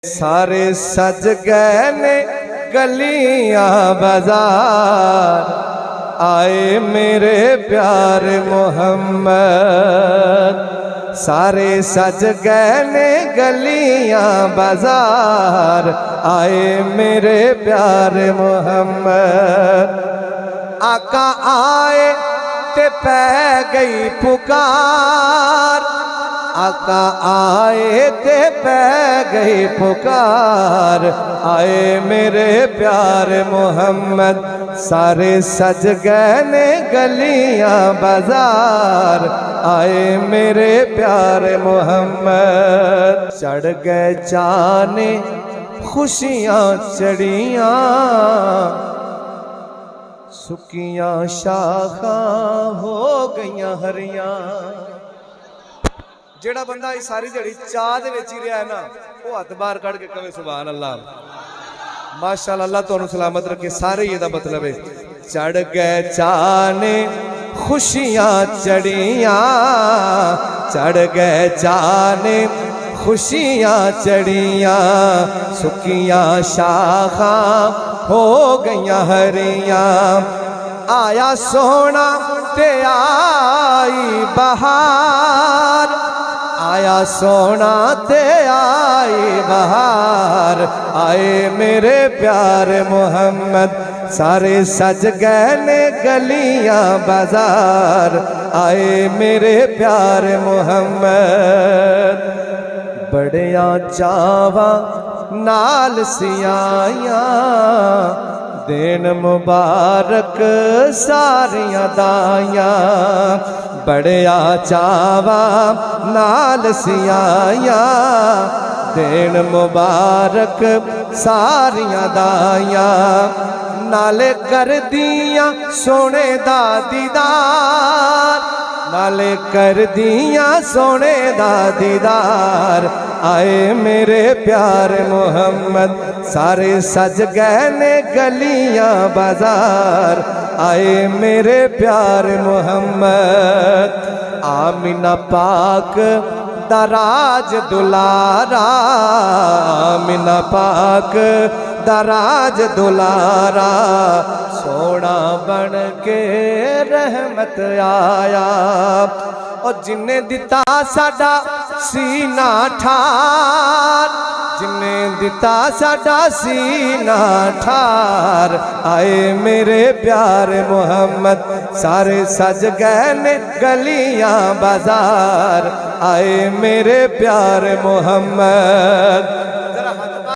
سارے سج گئے نے گلیاں بازار، آئے میرے پیار محمد۔ سارے سج گئے نے گلیاں بازار، آئے میرے پیار محمد۔ آقا آئے تے پہ گئی پکار، آقا آئے تے پہ گئی پکار، آئے میرے پیار محمد۔ سارے سج گئے نے گلیاں بازار، آئے میرے پیار محمد۔ چڑھ گئے چانے خوشیاں چڑیاں، سکیاں شاخاں ہو گئیاں ہریاں۔ جیڑا بندہ اس ساری جڑی چاہ دے وچ ہی رہا ہے نا، وہ ہاتھ باہر کڑ کے کہے سبحان اللہ۔ ماشاءاللہ، اللہ تو انہوں سلامت رکھے۔ سارے یہ دا مطلب ہے چڑھ گئے چانے خوشیاں چڑیاں، چڑھ گئے چانے خوشیاں چڑیاں، سکیاں شاخاں ہو گئیاں ہریاں۔ آیا سونا تے آئی بہار، آیا سونا تے آئی بہار، آئے میرے پیار محمد۔ سارے سج گئے نے گلیاں بازار، آئے میرے پیار محمد۔ بڑیاں چاواں نال سیائیاں، دین مبارک ساریاں دائیاں۔ بڑیا چاواں نال سیائیاں، دین مبارک ساریاں دائیاں۔ نالے کر دیاں سونے دا دیدار، نالے کر دیاں سونے دا دیدار، آئے میرے پیار محمد۔ سارے سج گئے نے گلیاں بازار، آئے میرے پیار محمد۔ آمینہ پاک دراج دلارا، آمینہ پاک دراج دلارا، سونا بن کے رحمت آیا۔ اور جنہیں دیتا ساڈا سینہ ٹھار، جنہیں دیتا ساڈا سینہ ٹھار، آئے میرے پیار محمد۔ سارے سج گئے نے گلیاں بازار، آئے میرے پیار محمد۔